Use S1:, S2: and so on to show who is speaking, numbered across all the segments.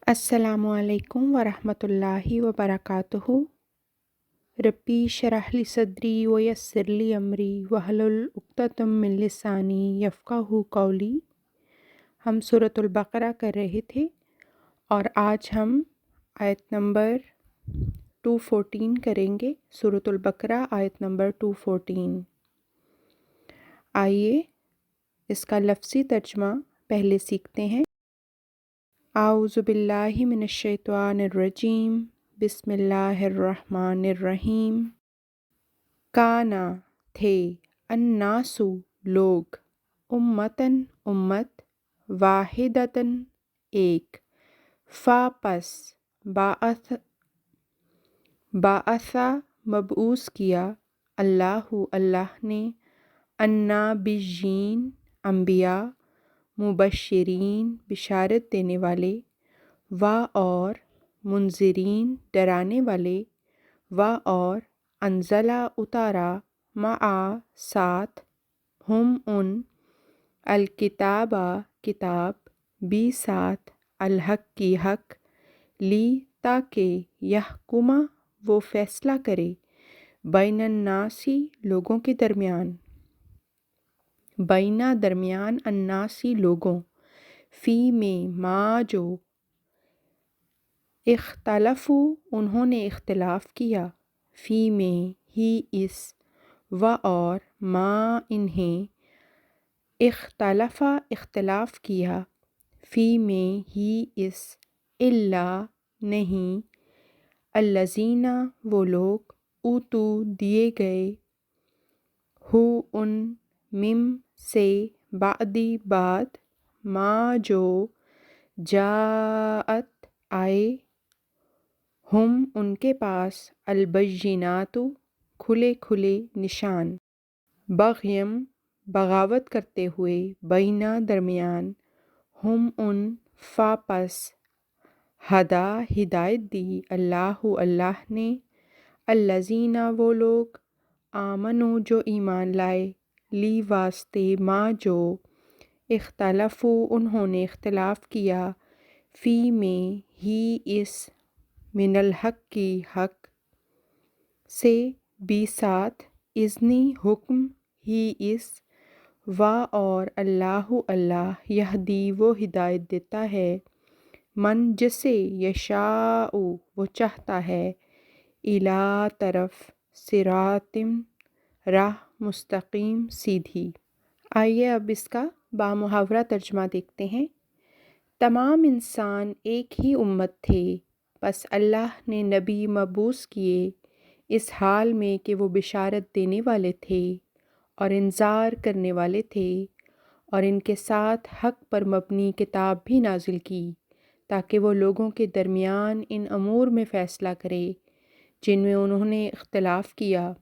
S1: अस्सलामु अलैकुम वरहमतुल्लाहि वबरकातुहु। रब्बी शरह ली सदरी व यस्सिर ली अमरी वहलुल उक़्दतम मिन लिसानी यफ़क़हू क़ौली। हम सूरतुल बक़रा कर रहे थे और आज हम आयत नंबर 214 करेंगे। सूरतुल बक़रा आयत नंबर 214। आइए इसका लफ्ज़ी तर्जमा पहले सीखते हैं। आऊज़ु बिल्लाहि मिनश शैतानिर रजीम, बिस्मिल्लाहिर्रहमानिर्रहीम। काना थे, अन्नासु लोग, उम्मतन उम्मत, वाहिदतन एक, फ़ापस बाअसा मबऊस किया, अल्लाहु अल्लाह ने, अन्नाबिय्यीन अंबिया, मुबश्शिरीन बिशारत देने वाले, व और मुंज़िरीन डराने वाले, व और अंज़ला उतारा, मआ साथ, हम उन, अलकिताबा किताब, बी साथ, अलहक की हक, ली ताकि यहकुमा वो फ़ैसला करे, बैनन्नासी लोगों के दरमियान, बैना दरमियान, अन्नासी लोगों, फ़ी में मा जो, इख्तलफू उन्होंने इख्तिलाफ़ किया, फ़ी में ही इस, व और मा इन्हें, इख्तलफ़ा इख्तिलाफ़ किया, फ़ी में ही इस, इल्ला नहीं, अल्लज़ीना वो लोग, ऊतू दिए गए, हु उन, मिम से, बादी बाद, मा जो, जाअत आए, हम उनके पास, अलबय्यिनातु खुले खुले निशान, बग़यम बगावत करते हुए, बैना दरमियान, हम उन, फ़ापस हदा हिदायत दी, अल्लाहु अल्लाह ने, अल्लज़ीना वो लोग, आमनु जो ईमान लाए, ली वास्ते मा जो, इख्तलफू उन्होंने इख्तिलाफ़ किया, फ़ी में ही इस, मिनल हक की हक से, बी साथ, इज़्नी हुक्म, ही इस, व और अल्लाहु अल्लाह, यहदी वो हिदायत देता है, मन जिसे, यशाउ वो चाहता है, इला तरफ, सिरातिम राह मुस्तकीम सीधी। आइए अब इसका बामुहावरा तर्जमा देखते हैं। तमाम इंसान एक ही उम्मत थे, बस अल्लाह ने नबी मबूस किए इस हाल में कि वो बिशारत देने वाले थे और इंजार करने वाले थे, और इनके साथ हक़ पर मबनी किताब भी नाजिल की ताकि वो लोगों के दरमियान इन अमूर में फ़ैसला करे जिनमें उन्होंने इख्तिलाफ़ किया,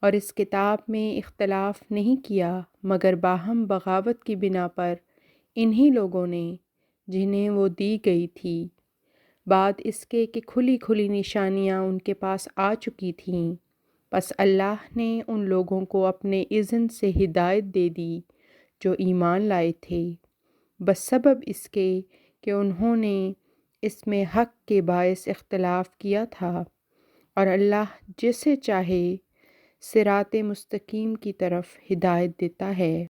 S1: और इस किताब में इख्तिलाफ़ नहीं किया मगर बाहम बगावत की बिना पर इन्हीं लोगों ने जिन्हें वो दी गई थी, बाद इसके कि खुली खुली निशानियाँ उनके पास आ चुकी थीं। बस अल्लाह ने उन लोगों को अपने इज़्न से हिदायत दे दी जो ईमान लाए थे, बस सबब इसके कि उन्होंने इसमें हक़ के बायस इख्तिलाफ़ किया था, और अल्लाह जिसे चाहे सिराते मुस्तकीम की तरफ हिदायत देता है।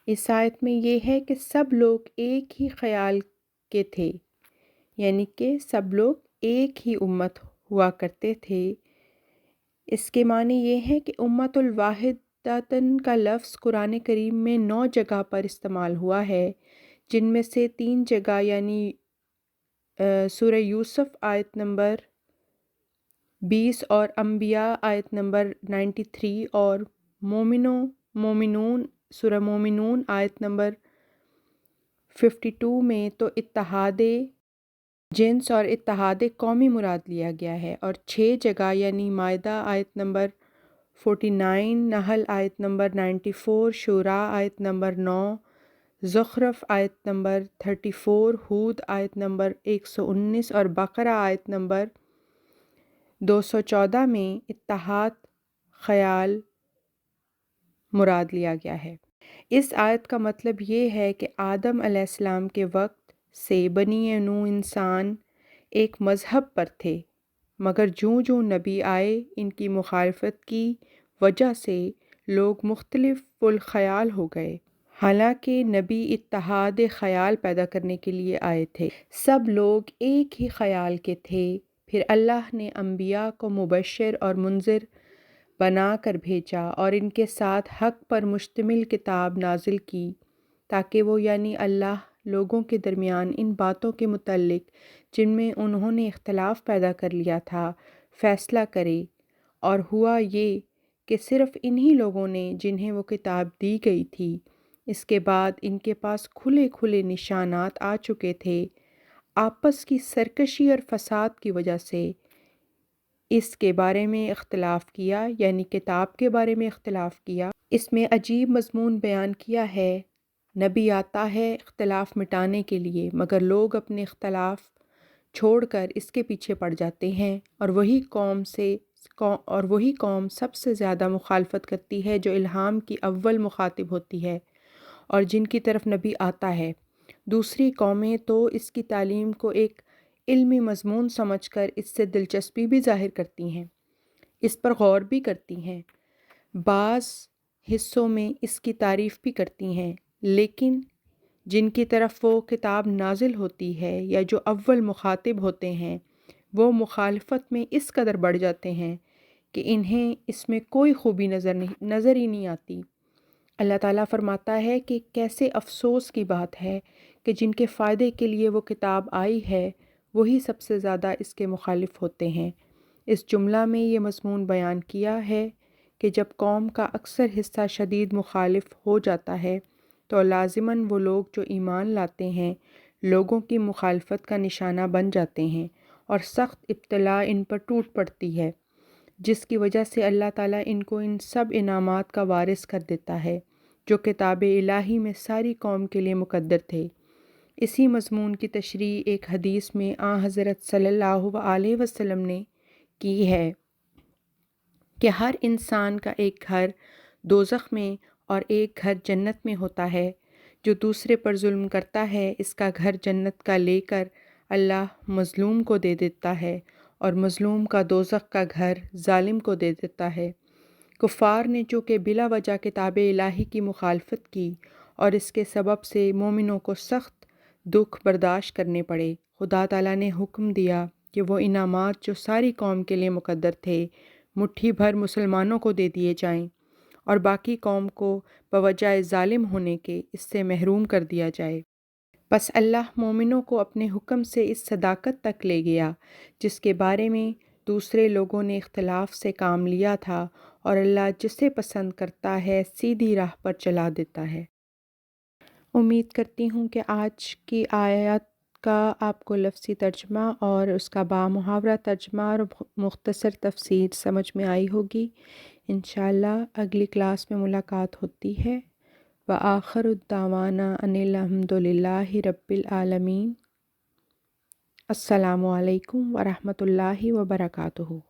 S1: इस आयत में ये है कि सब लोग एक ही ख़याल के थे, यानी कि सब लोग एक ही उम्मत हुआ करते थे। इसके माने ये हैं कि उम्मतुल वाहिदतन का लफ्ज़ कुरान करीम में 9 जगह पर इस्तेमाल हुआ है, जिनमें से 3 जगह यानी सूरह यूसुफ आयत नंबर 20 और अंबिया आयत नंबर 93 और मोमिनून सूरह मोमिनून आयत नंबर 52 में तो इत्तिहादे जिन्स और इत्तिहादे कौमी मुराद लिया गया है, और 6 जगह यानी मायदा आयत नंबर 49, नहल आयत नंबर 94, शूरा आयत नंबर 9, ज़ुख़रफ़ आयत नंबर 34, हूद आयत नंबर 119 और बक़रा आयत नंबर 214 में इत्तिहाद ख़याल मुराद लिया गया है। इस आयत का मतलब ये है कि आदम अलैहिस्सलाम के वक्त سے بنی نوح انسان ایک مذہب پر تھے، مگر جوں جوں نبی آئے ان کی مخالفت کی وجہ سے لوگ مختلف الخیال ہو گئے۔ حالانکہ نبی اتحاد خیال پیدا کرنے کے لیے آئے تھے، سب لوگ ایک ہی خیال کے تھے۔ پھر اللہ نے انبیاء کو مبشر اور منذر بنا کر بھیجا اور ان کے ساتھ حق پر مشتمل کتاب نازل کی تاکہ وہ یعنی اللہ لوگوں کے درمیان ان باتوں کے متعلق جن میں انہوں نے اختلاف پیدا کر لیا تھا فیصلہ کرے۔ اور ہوا یہ کہ صرف انہی لوگوں نے جنہیں وہ کتاب دی گئی تھی، اس کے بعد ان کے پاس کھلے کھلے نشانات آ چکے تھے، آپس کی سرکشی اور فساد کی وجہ سے اس کے بارے میں اختلاف کیا، یعنی کتاب کے بارے میں اختلاف کیا۔ اس میں عجیب مضمون بیان کیا ہے۔ نبی آتا ہے اختلاف مٹانے کے لیے، مگر لوگ اپنے اختلاف چھوڑ کر اس کے پیچھے پڑ جاتے ہیں، اور وہی قوم سب سے زیادہ مخالفت کرتی ہے جو الہام کی اول مخاطب ہوتی ہے اور جن کی طرف نبی آتا ہے۔ دوسری قومیں تو اس کی تعلیم کو ایک علمی مضمون سمجھ کر اس سے دلچسپی بھی ظاہر کرتی ہیں، اس پر غور بھی کرتی ہیں، بعض حصوں میں اس کی تعریف بھی کرتی ہیں، لیکن جن کی طرف وہ کتاب نازل ہوتی ہے یا جو اول مخاطب ہوتے ہیں وہ مخالفت میں اس قدر بڑھ جاتے ہیں کہ انہیں اس میں کوئی خوبی نظر ہی نہیں آتی۔ اللہ تعالیٰ فرماتا ہے کہ کیسے افسوس کی بات ہے کہ جن کے فائدے کے لیے وہ کتاب آئی ہے وہی سب سے زیادہ اس کے مخالف ہوتے ہیں۔ اس جملہ میں یہ مضمون بیان کیا ہے کہ جب قوم کا اکثر حصہ شدید مخالف ہو جاتا ہے تو لازماً وہ لوگ جو ایمان لاتے ہیں لوگوں کی مخالفت کا نشانہ بن جاتے ہیں اور سخت ابتلا ان پر ٹوٹ پڑتی ہے، جس کی وجہ سے اللہ تعالیٰ ان کو ان سب انعامات کا وارث کر دیتا ہے جو کتاب الہی میں ساری قوم کے لیے مقدر تھے۔ اسی مضمون کی تشریح ایک حدیث میں حضرت صلی اللہ علیہ وسلم نے کی ہے کہ ہر انسان کا ایک گھر دوزخ میں اور ایک گھر جنت میں ہوتا ہے۔ جو دوسرے پر ظلم کرتا ہے اس کا گھر جنت کا لے کر اللہ مظلوم کو دے دیتا ہے اور مظلوم کا دوزخ کا گھر ظالم کو دے دیتا ہے۔ کفار نے چونکہ بلا وجہ کتاب الہی کی مخالفت کی اور اس کے سبب سے مومنوں کو سخت دکھ برداشت کرنے پڑے، خدا تعالیٰ نے حکم دیا کہ وہ انعامات جو ساری قوم کے لیے مقدر تھے مٹھی بھر مسلمانوں کو دے دیے جائیں اور باقی قوم کو بوجہ ظالم ہونے کے اس سے محروم کر دیا جائے۔ بس اللہ مومنوں کو اپنے حکم سے اس صداقت تک لے گیا جس کے بارے میں دوسرے لوگوں نے اختلاف سے کام لیا تھا، اور اللہ جسے پسند کرتا ہے سیدھی راہ پر چلا دیتا ہے۔ امید کرتی ہوں کہ آج کی آیات کا آپ کو لفظی ترجمہ اور اس کا بامحاورہ ترجمہ اور مختصر تفسیر سمجھ میں آئی ہوگی۔ انشاءاللہ اگلی کلاس میں ملاقات ہوتی ہے۔ وآخر الدعوانا ان الحمد للہ رب العالمین۔ السلام علیکم ورحمۃ اللہ وبرکاتہ۔